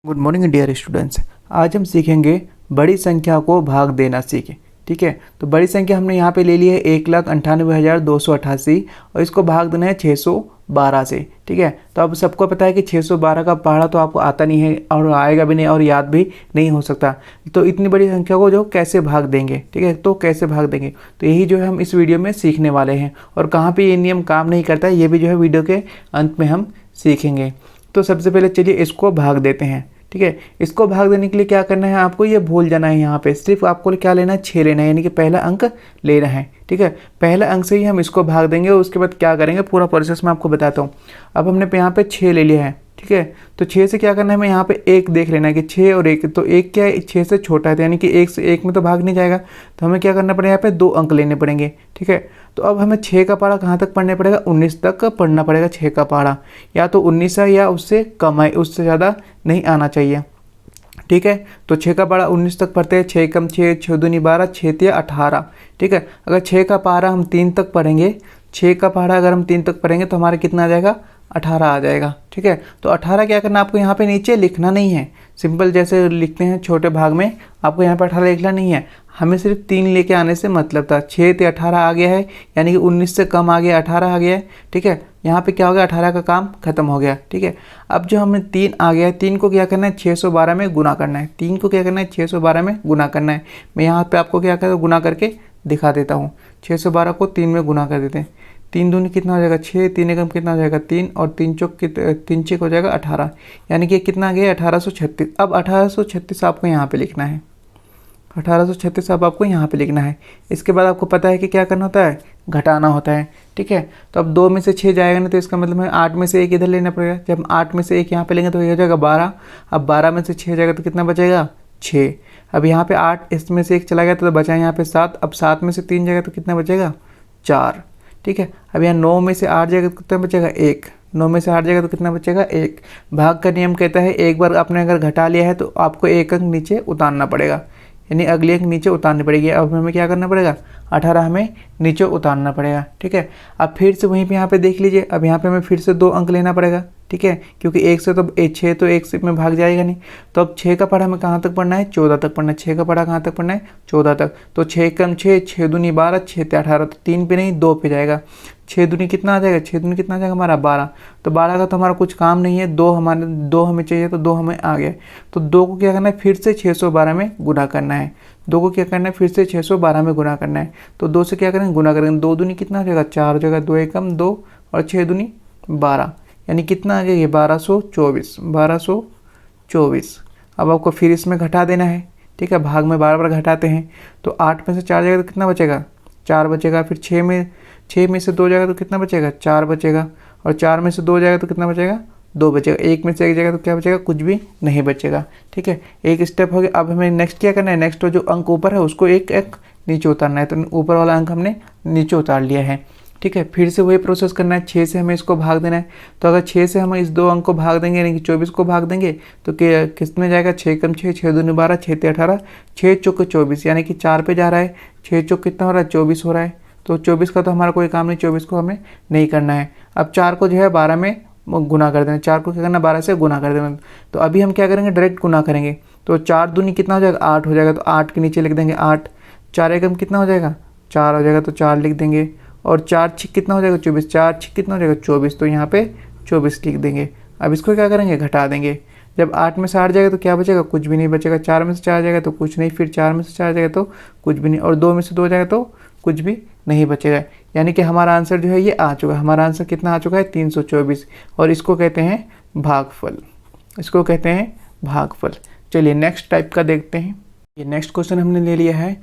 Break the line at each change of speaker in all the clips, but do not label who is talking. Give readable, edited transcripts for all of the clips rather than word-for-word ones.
Good morning dear students. आज हम सीखेंगे बड़ी संख्या को भाग देना सीखें। ठीक है, तो बड़ी संख्या हमने यहाँ पे ले ली है 1,98,288 और इसको भाग देना है 612 से। ठीक है, तो अब सबको पता है कि 612 का पहाड़ा तो आपको आता नहीं है और आएगा भी नहीं और याद भी नहीं हो सकता। तो इतनी बड़ी संख्या को जो कैसे भाग देंगे, ठीक है, तो कैसे भाग देंगे, तो यही जो है हम इस वीडियो में सीखने वाले हैं। और कहाँ पर ये नियम काम नहीं करता है ये भी जो है वीडियो के अंत में हम सीखेंगे। तो सबसे पहले चलिए इसको भाग देते हैं। ठीक है, इसको भाग देने के लिए क्या करना है, आपको ये भूल जाना है। यहाँ पे सिर्फ आपको क्या लेना है, 6 लेना है, यानी कि पहला अंक लेना है। ठीक है, पहला अंक से ही हम इसको भाग देंगे और उसके बाद क्या करेंगे पूरा प्रोसेस मैं आपको बताता हूँ। अब हमने यहाँ पे 6 ले लिया है। ठीक है, तो 6 से क्या करना है, हमें यहाँ पे 1 देख लेना है कि 6 और 1, तो 1 क्या है, 6 से छोटा है, तो यानी कि 1 से 1 में तो भाग नहीं जाएगा, तो हमें क्या करना पड़ेगा, यहाँ पे 2 अंक लेने पड़ेंगे। ठीक है, तो अब हमें 6 का पहाड़ा कहाँ तक पढ़ना पड़ेगा, 19 तक पढ़ना पड़ेगा। 6 का पहाड़ा या तो 19 है या उससे कम है, उससे ज़्यादा नहीं आना चाहिए। ठीक है, तो 6 का पहाड़ा 19 तक पढ़ते हैं। 6 कम 6, 6 दूनी 12, 6 तिया 18। ठीक है, अगर 6 का पहाड़ा हम 3 तक पढ़ेंगे, 6 का पहाड़ा अगर हम 3 तक पढ़ेंगे तो हमारा कितना आ जाएगा, 18 आ जाएगा। ठीक है, तो 18 क्या करना, आपको यहाँ पे नीचे लिखना नहीं है, सिंपल जैसे लिखते हैं छोटे भाग में, आपको यहाँ पे 18 लिखना नहीं है। हमें सिर्फ 3 लेके आने से मतलब था। 6 ते 18 आ गया है, यानी कि 19 से कम आ गया, 18 आ गया है। ठीक है, यहाँ पे क्या हो गया, 18 का काम खत्म हो गया। ठीक है, अब जो हमें 3 आ गया है, 3 को क्या करना है, 612 में गुना करना है। 3 को क्या करना है, 612 में गुना करना है। मैं यहाँ पे आपको क्या करता हूँ, गुना करके दिखा देता हूँ। 612 को 3 में गुना कर देते हैं। 3 दूनी कितना हो जाएगा, 6, 3 एकम कितना हो जाएगा, 3 और 3 चौक 3 छः हो जाएगा 18, यानी कि कितना आ गया, 1836। अब 1836 आपको यहाँ पे लिखना है। 1836 अब आपको यहाँ पे लिखना है। इसके बाद आपको पता है कि क्या करना होता है, घटाना होता है। ठीक है, तो अब 2 में से 6 जाएगा ना, तो इसका मतलब है 8 में से 1 इधर लेना पड़ेगा। जब हम 8 में से 1 यहाँ पे लेंगे तो ये हो जाएगा 12। अब 12 में से 6 जाएगा तो कितना बचेगा, 6। अब यहाँ पे 8 इसमें से 1 चला गया तो बचा यहाँ पे 7। अब 7 में से 3 जाएगा तो कितना बचेगा, 4। ठीक है, अब यहाँ 9 में से 8 जाएगा तो कितना बचेगा, 1। 9 में से 8 जाएगा तो कितना बचेगा, 1। भाग का नियम कहता है एक बार आपने अगर घटा लिया है तो आपको 1 अंक नीचे उतारना पड़ेगा, यानी अगली अंक नीचे उतारनी पड़ेगी। अब हमें क्या करना पड़ेगा, 18 हमें नीचे उतारना पड़ेगा। ठीक है, अब फिर से वहीं पे यहाँ पे देख लीजिए, अब यहाँ पे हमें फिर से 2 अंक लेना पड़ेगा। ठीक है, क्योंकि 1 से तो 6 तो 1 से में भाग जाएगा नहीं, तो अब 6 का पढ़ा हमें कहाँ तक पढ़ना है, 14 तक पढ़ना है। 6 का पढ़ा कहाँ तक पढ़ना है, 14 तक। तो 6 कम 6, 6 दूनी 12, 6 ते 18, तो 3 पे नहीं 2 पे जाएगा। 6 दूनी कितना आ जाएगा, 6 दूनी कितना आ जाएगा हमारा 12। तो 12 का तो हमारा कुछ काम नहीं है, 2 हमें चाहिए, तो 2 हमें आ गया। तो 2 को क्या करना है, फिर से 612 में गुना करना है। 2 को क्या करना है, फिर से 612 में गुना करना है। तो 2 से क्या करेंगे, गुना करेंगे। 2 दूनी कितना हो जाएगा, 4 हो जाएगा। 2 एकम 2 और 6 दूनी 12, यानी कितना आ गया ये 1224। 1224। अब आपको फिर इसमें घटा देना है। ठीक है, भाग में बार बार घटाते हैं। तो 8 में से 4 जाएगा तो कितना बचेगा, 4 बचेगा। फिर 6 में से 2 जाएगा तो कितना बचेगा, 4 बचेगा। और 4 में से 2 जाएगा तो कितना बचेगा, 2 बचेगा। 1 में से 1 जाएगा तो क्या बचेगा, कुछ भी नहीं बचेगा। ठीक है, एक स्टेप हो गया। अब हमें नेक्स्ट क्या करना है, नेक्स्ट जो अंक ऊपर है उसको एक एक नीचे उतारना है। तो ऊपर वाला अंक हमने नीचे उतार लिया है। ठीक है, फिर से वही प्रोसेस करना है। 6 से हमें इसको भाग देना है। तो अगर 6 से हम इस 2 अंक को भाग देंगे, यानी कि 24 को भाग देंगे, तो किस में जाएगा, 6 कम 6, 6 दूनी 12, 6 ते 18, 6 चौक 24, यानी कि 4 पे जा रहा है। 6 चौक कितना हो रहा है, 24 हो रहा है। तो 24 का तो हमारा कोई काम नहीं, 24 को हमें नहीं करना है। अब 4 को जो है 12 में गुना कर देना। 4 को क्या करना, 12 से गुना कर देना। तो अभी हम क्या करेंगे, डायरेक्ट गुना करेंगे। तो 4 दूनी कितना हो जाएगा, 8 हो जाएगा। तो 8 के नीचे लिख देंगे 8। 4 एकम कितना हो जाएगा, 4 हो जाएगा, तो 4 लिख देंगे। और 4 छिक कितना हो जाएगा, 24। 4 छिक कितना हो जाएगा, 24, तो यहाँ पे 24 लिख देंगे। अब इसको क्या करेंगे, घटा देंगे। जब 8 में से 8 जाएगा तो क्या बचेगा, कुछ भी नहीं बचेगा। 4 में से 4 जाएगा तो कुछ नहीं, फिर 4 में से 4 जाएगा तो कुछ भी नहीं, और 2 में से 2 जाएगा तो कुछ भी नहीं बचेगा। यानी कि हमारा आंसर जो है ये आ चुका है। हमारा आंसर कितना आ चुका है, 324। और इसको कहते हैं भागफल, इसको कहते हैं भागफल। चलिए नेक्स्ट टाइप का देखते हैं। ये नेक्स्ट क्वेश्चन हमने ले लिया है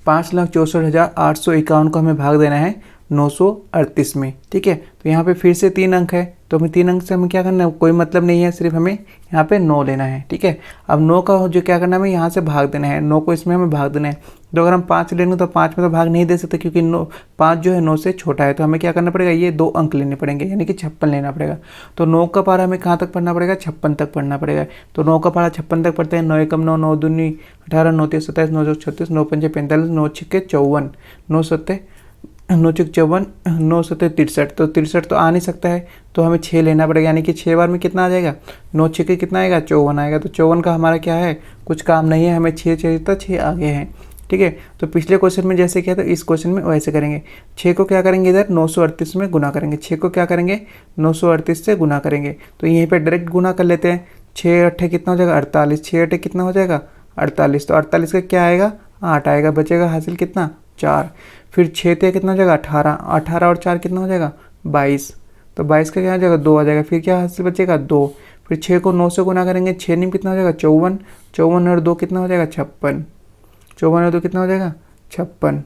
5,64,851 को हमें भाग देना है 938 में। ठीक है, तो यहाँ पे फिर से 3 अंक है, तो हमें 3 अंक से हमें क्या करना है, कोई मतलब नहीं है, सिर्फ हमें यहाँ पे 9 लेना है। ठीक है, अब 9 का जो क्या करना है, हमें यहाँ से भाग देना है। 9 को इसमें हमें भाग देना है। तो अगर हम 5 लेंगे तो 5 में तो भाग नहीं दे सकते, क्योंकि 5 जो है 9 से छोटा है। तो हमें क्या करना पड़ेगा, ये 2 अंक लेने पड़ेंगे, यानी कि 56 लेना पड़ेगा। तो 9 का पारा हमें कहाँ तक पढ़ना पड़ेगा, 56 तक पढ़ना पड़ेगा। तो 9 का पारा 56 तक पढ़ते हैं। 9 एकम 9, 9 दूनी 18, 9 तीस 27, 9 चौक 36, 9 पंजे 45, 9 छिक्के 54, 9 सत्ते 9 छक 54, 9 सत्ते 63, तो 63 तो आ नहीं सकता है, तो हमें 6 लेना पड़ेगा, यानी कि 6 बार में कितना आ जाएगा, 9 छक्के कितना आएगा, 54 आएगा। तो 54 का हमारा क्या है, कुछ काम नहीं है, हमें 6 चाहिए था, 6 आगे हैं। ठीक है, तो पिछले क्वेश्चन में जैसे किया था इस क्वेश्चन में वैसे करेंगे। 6 को क्या करेंगे, इधर 938 में गुना करेंगे, 6 को क्या करेंगे 938 से गुना करेंगे, तो यहीं पे डायरेक्ट गुना कर लेते हैं। 6 अट्ठे कितना हो जाएगा 48, 6 अट्ठे कितना हो जाएगा 48, तो 48 का क्या आएगा 8 आएगा, बचेगा हासिल कितना 4। फिर 6 ते कितना हो जाएगा 18, 18 और 4 कितना हो जाएगा 22, तो 22 का क्या हो जाएगा 2 आ जाएगा, फिर क्या हासिल बचेगा 2। फिर 6 को 9 से गुना करेंगे, 6 नीम कितना हो जाएगा 54, 54 और 2 कितना हो जाएगा 56, 54 और 2 कितना हो जाएगा 56,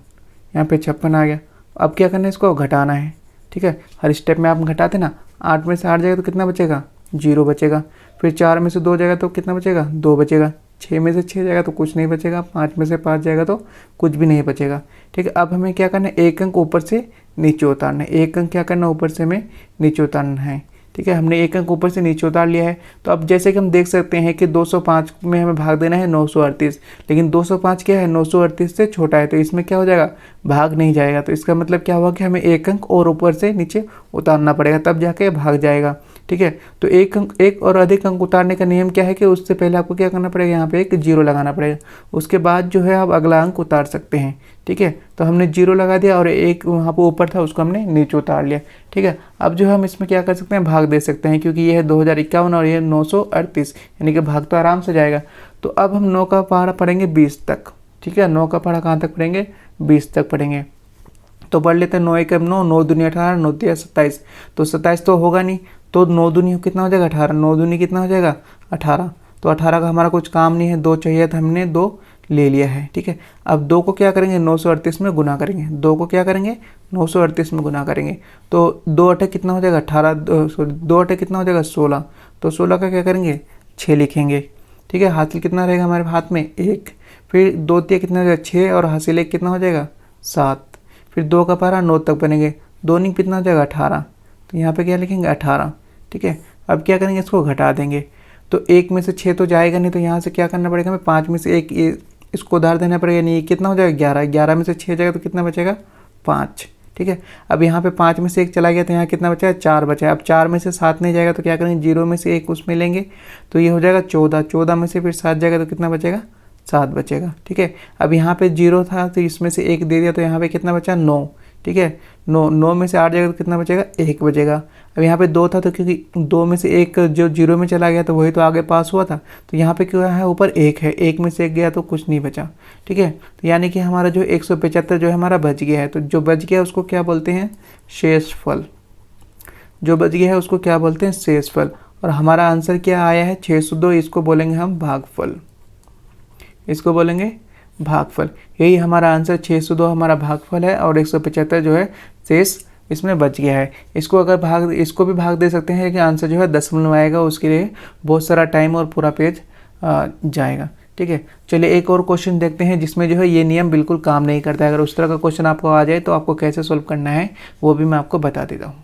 यहाँ पे 56 आ गया। अब क्या करना है, इसको घटाना है। ठीक है, हर स्टेप में आप घटाते ना, 8 में से 8 जाएगा तो कितना बचेगा 0 बचेगा। फिर 4 में से 2 जाएगा तो कितना बचेगा 2 बचेगा। 6 में से 6 जाएगा तो कुछ नहीं बचेगा। 5 में से 5 जाएगा तो कुछ भी नहीं बचेगा। ठीक है, अब हमें क्या करना है, एक अंक ऊपर से नीचे उतारना है। एक अंक क्या करना है, ऊपर से हमें नीचे उतारना है। ठीक है, हमने एक अंक ऊपर से नीचे उतार लिया है। तो अब जैसे कि हम देख सकते हैं कि 205 में हमें भाग देना है 938, लेकिन 205 क्या है 938 से छोटा है, तो इसमें क्या हो जाएगा भाग नहीं जाएगा। तो इसका मतलब क्या हुआ कि हमें एक अंक और ऊपर से नीचे उतारना पड़ेगा, तब जाके भाग जाएगा। ठीक है, तो एक और अधिक अंक उतारने का नियम क्या है कि उससे पहले आपको क्या करना पड़ेगा, यहाँ पे एक 0 लगाना पड़ेगा, उसके बाद जो है आप अगला अंक उतार सकते हैं। ठीक है, तो हमने 0 लगा दिया और एक वहाँ पर ऊपर था उसको हमने नीचे उतार लिया। ठीक है, अब जो हम इसमें क्या कर सकते हैं, भाग दे सकते हैं, क्योंकि ये है 2051 और ये 938, यानी कि भाग तो आराम से जाएगा। तो अब हम 9 का पहाड़ा पढ़ेंगे 20 तक। ठीक है, 9 का पहाड़ा कहाँ तक पढ़ेंगे, 20 तक पढ़ेंगे। तो पढ़ लेते हैं 9 एक 9, 9 दूनी 18, 9 तिया 27, तो 27 तो होगा नहीं, तो 9 दूनी कितना हो जाएगा 18, 9 दूनी कितना हो जाएगा 18, तो 18 का हमारा कुछ काम नहीं है, 2 चाहिए था, हमने 2 ले लिया है। ठीक है, अब 2 को क्या करेंगे 938 में गुना करेंगे, 2 को क्या करेंगे 938 में गुना करेंगे, तो 2 अठे कितना हो जाएगा 18, सॉरी 2 अठे कितना हो जाएगा 16, तो 16 का क्या करेंगे 6 लिखेंगे। ठीक है, हासिल कितना रहेगा हमारे हाथ में 1, फिर 2 तिया कितना हो जाएगा 6 और हासिल 1 कितना हो जाएगा 7, फिर 2 का पारा 9 तक बनेंगे, 2 नी कितना हो जाएगा 18, तो यहाँ पे क्या लिखेंगे 18। ठीक है, अब क्या करेंगे इसको घटा देंगे, तो 1 में से 6 तो जाएगा नहीं, तो यहाँ से क्या करना पड़ेगा हमें 5 में से 1 इसको उधार देना पड़ेगा, नहीं कितना हो जाएगा 11, 11 में से 6 जाएगा तो कितना बचेगा 5। ठीक है, अब यहाँ पे 5 में से 1 चला गया तो यहाँ कितना बचा है 4 बचा है। अब 4 में से 7 नहीं जाएगा तो क्या करेंगे 0 में से 1 उसमें लेंगे, तो ये हो जाएगा 14, 14 में से फिर 7 जाएगा तो कितना बचेगा 7 बचेगा। ठीक है, अब यहाँ पे 0 था तो इसमें से 1 दे दिया तो यहाँ पे कितना बचा 9। ठीक है, 9 में से 8 जाएगा तो कितना बचेगा 1 बचेगा। अब यहाँ पे 2 था तो क्योंकि 2 में से 1 जो 0 में चला गया तो वही तो आगे पास हुआ था, तो यहाँ पे क्या है ऊपर 1 है, 1 में से 1 गया तो कुछ नहीं बचा। ठीक है, तो यानी कि हमारा जो 175 जो है हमारा बच गया है, तो जो बच गया उसको क्या बोलते हैं शेषफल, जो बच गया है उसको क्या बोलते हैं शेषफल। और हमारा आंसर क्या आया है 602, इसको बोलेंगे हम भागफल, इसको बोलेंगे भागफल। यही हमारा आंसर 602 हमारा भागफल है, और 175 जो है शेष इसमें बच गया है। इसको अगर इसको भी भाग दे सकते हैं कि आंसर जो है दशमलव आएगा, उसके लिए बहुत सारा टाइम और पूरा पेज जाएगा। ठीक है, चलिए एक और क्वेश्चन देखते हैं जिसमें जो है ये नियम बिल्कुल काम नहीं करता है। अगर उस तरह का क्वेश्चन आपको आ जाए तो आपको कैसे सोल्व करना है वो भी मैं आपको बता देता हूँ।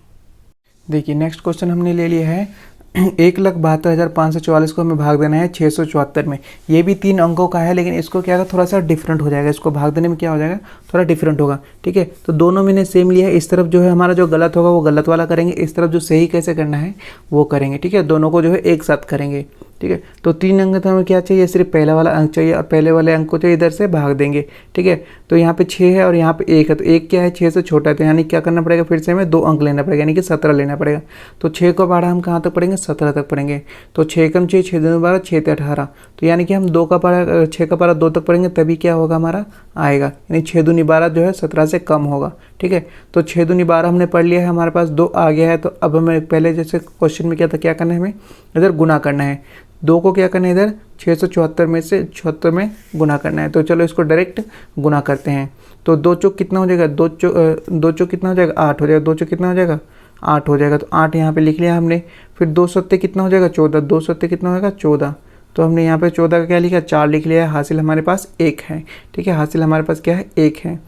देखिए नेक्स्ट क्वेश्चन हमने ले लिया है 1,72,544 को हमें भाग देना है 674 में। ये भी 3 अंकों का है, लेकिन इसको क्या है थोड़ा सा डिफरेंट हो जाएगा, इसको भाग देने में क्या हो जाएगा थोड़ा डिफरेंट होगा। ठीक है, तो दोनों मैंने सेम लिया है। इस तरफ जो है हमारा जो गलत होगा वो गलत वाला करेंगे, इस तरफ जो सही कैसे करना है वो करेंगे। ठीक है, दोनों को जो है एक साथ करेंगे। ठीक है, तो 3 अंक तो हमें क्या चाहिए, सिर्फ पहला वाला अंक चाहिए और पहले वाले अंक को चाहिए इधर से भाग देंगे। ठीक है, तो यहाँ पे 6 है और यहाँ पे 1 है, तो 1 क्या है 6 से छोटा है, तो यानी क्या करना पड़ेगा फिर से हमें 2 अंक लेना पड़ेगा, यानी कि 17 लेना पड़ेगा। तो 6 को पढ़ा हम कहाँ तक पढ़ेंगे 17 तक पढ़ेंगे। तो 6 कम 6, 6 दूनी 12, 6 18, तो यानी कि हम 2 का पढ़ा 6 का पढ़ा 2 तक पढ़ेंगे तभी क्या होगा हमारा आएगा, यानी 6 दूनी 12 जो है 17 से कम होगा। ठीक है, तो 6 दूनी 12 हमने पढ़ लिया है, हमारे पास 2 आ गया है। तो अब हमें पहले जैसे क्वेश्चन में क्या था, क्या करना है हमें इधर गुना करना है, 2 को क्या करना है इधर 674 में से 76 में गुना करना है। तो चलो इसको डायरेक्ट गुना करते हैं। तो 2 चौक कितना हो जाएगा, 2 चौक कितना हो जाएगा 8 हो जाएगा, 2 चौक कितना हो जाएगा 8 हो जाएगा। तो 8 यहाँ पे लिख लिया हमने। फिर 2 सत्ते कितना हो जाएगा 14, 2 सत्ते कितना हो जाएगा 14, तो हमने यहाँ पे 14 का क्या लिखा 4 लिख लिया है। हासिल हमारे पास 1 है। ठीक है, हासिल हमारे पास क्या है 1 है।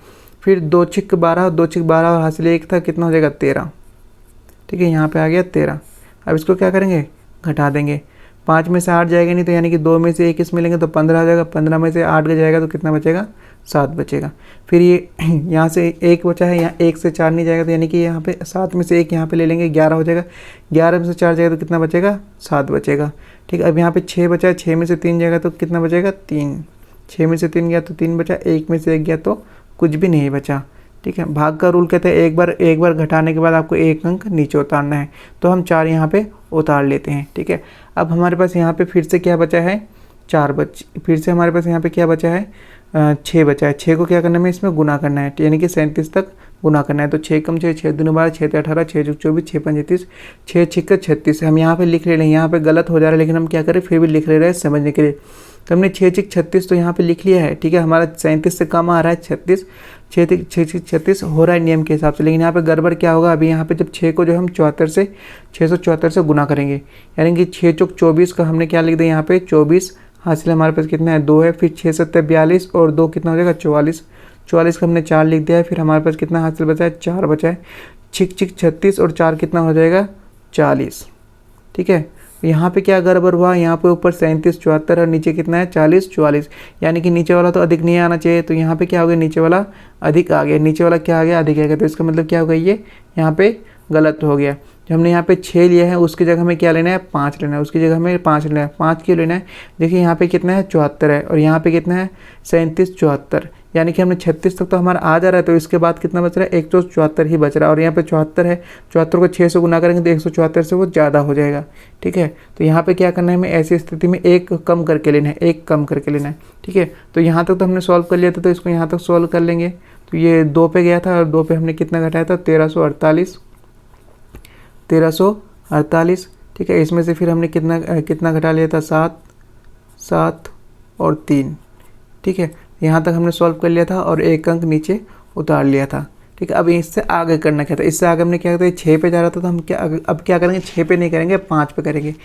फिर 2 छिक 12, 2 छिक 12 और हासिल 1 था, कितना हो जाएगा 13। ठीक है, यहाँ पे आ गया 13। अब इसको क्या करेंगे घटा देंगे। 5 में से 8 जाएगा नहीं, तो यानी कि 2 में से 1 इसमें लेंगे तो 15 हो जाएगा। 15 में से 8 जाएगा तो कितना बचेगा, 7 बचेगा। फिर ये यहाँ से 1 बचा है, यहाँ 1 से 4 नहीं जाएगा, तो यानी कि यहाँ पे 7 में से 1 यहाँ पे ले लेंगे, 11 हो जाएगा। 11 में से 4 जाएगा तो कितना बचेगा, 7 बचेगा। ठीक है, अब यहाँ पे 6 बचा है, 6 में से 3 जाएगा तो कितना बचेगा, 3। 6 में से 3 गया तो 3 बचा, 1 में से 1 गया तो कुछ भी नहीं बचा। ठीक है, भाग का रूल कहते हैं एक बार घटाने के बाद आपको 1 अंक नीचे उतारना है, तो हम 4 यहाँ पे उतार लेते हैं। ठीक है, अब हमारे पास यहाँ पे फिर से क्या बचा है, 4 फिर से हमारे पास यहाँ पे क्या बचा है, 6 बचा है। 6 को क्या करना है, इसमें गुना करना है, यानी कि 37 तक गुना करना है। तो 6 कम 6, 6 दूनी 12, 6 18, 6 24, 6 5 30, 6 6 36। हम यहाँ पे लिख ले रहे हैं, यहाँ पे गलत हो जा रहा है, लेकिन हम क्या करें, फिर भी लिख ले रहे हैं समझने के लिए। तो हमने 6 6 36 तो यहाँ पे लिख लिया है। ठीक है, हमारा 37 से कम आ रहा है 36, 6 6 36 हो रहा है नियम के हिसाब से। लेकिन यहाँ पे गड़बड़ क्या होगा, अभी यहाँ पे जब 6 को जो हम 674 से गुना करेंगे, यानी कि 6 चौक 24 का हमने क्या लिख दिया यहाँ पे 24, हासिल हमारे पास कितना है, 2 है। फिर 6 7 42 और 2 कितना हो जाएगा, 44। 44 का हमने 4 लिख दिया है। फिर हमारे पास कितना हासिल बचा है, 4 बचा है। 6 6 36 और 4 कितना हो जाएगा, 40। ठीक है, यहाँ पे क्या गड़बड़ हुआ, यहाँ पे ऊपर 37 74 और नीचे कितना है, 40 44, यानी कि नीचे वाला तो अधिक नहीं आना चाहिए, तो यहाँ पे क्या हो गया, नीचे वाला अधिक आ गया। नीचे वाला क्या आ गया, अधिक आ गया। तो इसका मतलब क्या हो गया, ये यहाँ पे गलत हो गया। जो हमने यहाँ पे 6 लिया है उसकी जगह हमें क्या लेना है, 5 लेना है। उसकी जगह हमें 5 लेना है। 5 क्यों लेना है, देखिए यहाँ पे कितना है, 74 है, और यहाँ पे कितना है, 37 74, यानी कि हमने 36 तक तो हमारा आ जा रहा है। तो इसके बाद कितना बच रहा है, 174 ही बच रहा है। और यहाँ पे 74 है, 74 को 6 से गुना करेंगे तो 174 से वो ज़्यादा हो जाएगा। ठीक है, तो यहाँ पे क्या करना है, हमें ऐसी स्थिति में 1 कम करके लेना है, 1 कम करके लेना है। ठीक है, तो यहाँ तक तो हमने सॉल्व कर लिया था, तो इसको यहाँ तक सॉल्व कर लेंगे। तो ये 2 पे गया था और 2 पे हमने कितना घटाया था, 1348। ठीक है, इसमें से फिर हमने कितना घटा लिया था, 7 और 3। ठीक है, यहाँ तक हमने सॉल्व कर लिया था और 1 अंक नीचे उतार लिया था। ठीक है, अब इससे आगे करना क्या था, इससे आगे हमने क्या किया, 6 पे जा रहा था, तो हम अब क्या करेंगे, 6 पे नहीं करेंगे, 5 पे करेंगे।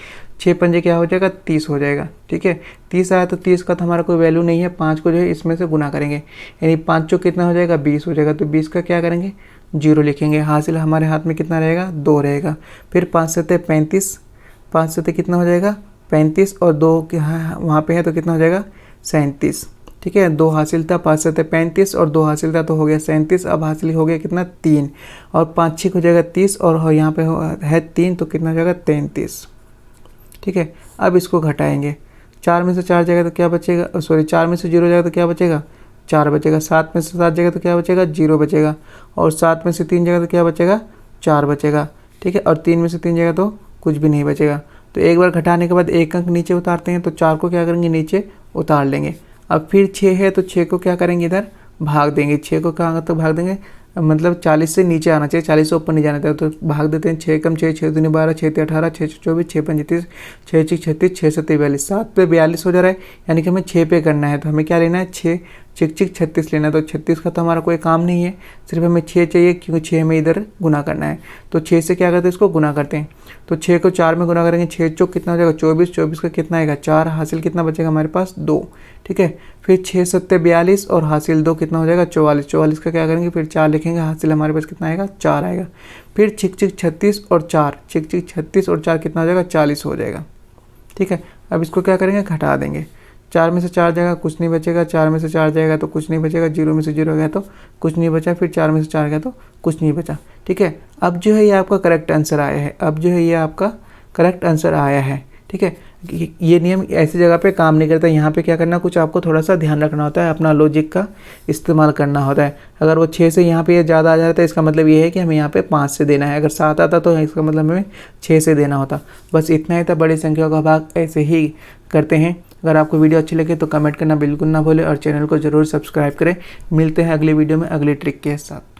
6 पंजे क्या हो जाएगा, 30 हो जाएगा। ठीक है, 30 आया तो 30 का तो हमारा कोई वैल्यू नहीं है। 5 को जो है इसमें से गुना करेंगे, यानी 5 चौक कितना हो जाएगा, 20 हो जाएगा। तो 20 का क्या करेंगे, 0 लिखेंगे। हासिल हमारे हाथ में कितना रहेगा, 2 रहेगा। फिर 5 7 35, 5 7 कितना हो जाएगा, 35, और 2 वहाँ पे है तो कितना हो जाएगा, 37। ठीक है, 2 हासिल था, 5 7 35 और 2 हासिल था तो हो गया 37। अब हासिल हो गया कितना, 3, और 5 6 हो जाएगा 30, और यहाँ पे है 3 तो कितना हो जाएगा, 33। ठीक है, अब इसको घटाएंगे। 4 में से 4 जाएगा तो क्या बचेगा, 4 में से 0 जाएगा तो क्या बचेगा, 4 बचेगा। 7 में से 7 जाएगा तो क्या बचेगा, 0 बचेगा। और 7 में से 3 जाएगा तो क्या बचेगा, 4 बचेगा। ठीक है, और 3 में से 3 जाएगा तो कुछ भी नहीं बचेगा। तो एक बार घटाने के बाद 1 अंक नीचे उतारते हैं, तो 4 को क्या करेंगे, नीचे उतार लेंगे। अब फिर 6 है तो 6 को क्या करेंगे, इधर भाग देंगे। 6 को कहाँ तक भाग देंगे, मतलब 40 से नीचे आना चाहिए, 40 से ऊपर नहीं जाना चाहिए। तो भाग देते हैं, 6 कम 6, 6 दूनी 12, 6 18, 6 24, 6 35, 6 6 36, 6 7 42, 7 पे 42 हो जा रहा है, यानी कि हमें 6 पे करना है। तो हमें क्या लेना है, 6 6 6 36 लेना है। तो 36 का तो हमारा कोई काम नहीं है, सिर्फ हमें 6 चाहिए, क्योंकि 6 में इधर गुना करना है। तो 6 से क्या करते हैं, इसको गुना करते हैं। तो 6 को 4 में गुना करेंगे, 6 चौक कितना हो जाएगा, 24, 24 का कितना आएगा, 4, हासिल कितना बचेगा हमारे पास, 2। ठीक है, फिर 6 7 42 और हासिल 2 कितना हो जाएगा, 44। 44 का क्या करेंगे, फिर 4 लिखेंगे, हासिल हमारे पास कितना आएगा, 4 आएगा। फिर 6 6 36 और 4, 6 6 36 और 4 कितना हो जाएगा, 40 हो जाएगा। ठीक है, अब इसको क्या करेंगे, घटा देंगे। 4 में से 4 जाएगा, कुछ नहीं बचेगा। 4 में से 4 जाएगा तो कुछ नहीं बचेगा। 0 में से 0 गया तो कुछ नहीं बचा। फिर 4 में से 4 गया तो कुछ नहीं बचा। ठीक है, अब जो है ये आपका करेक्ट आंसर आया है। अब जो है ये आपका करेक्ट आंसर आया है। ठीक है, ये नियम ऐसी जगह पे काम नहीं करता। यहाँ पे क्या करना, कुछ आपको थोड़ा सा ध्यान रखना होता है, अपना लॉजिक का इस्तेमाल करना होता है। अगर वो 6 से यहाँ पे ये ज़्यादा आ जाता है, इसका मतलब ये है कि हमें यहाँ पे 5 से देना है। अगर 7 आता तो इसका मतलब हमें 6 से देना होता। बस इतना ही था, बड़ी संख्या का भाग ऐसे ही करते हैं। अगर आपको वीडियो अच्छी लगे तो कमेंट करना बिल्कुल ना भूलें और चैनल को ज़रूर सब्सक्राइब करें। मिलते हैं अगली वीडियो में अगली ट्रिक के साथ।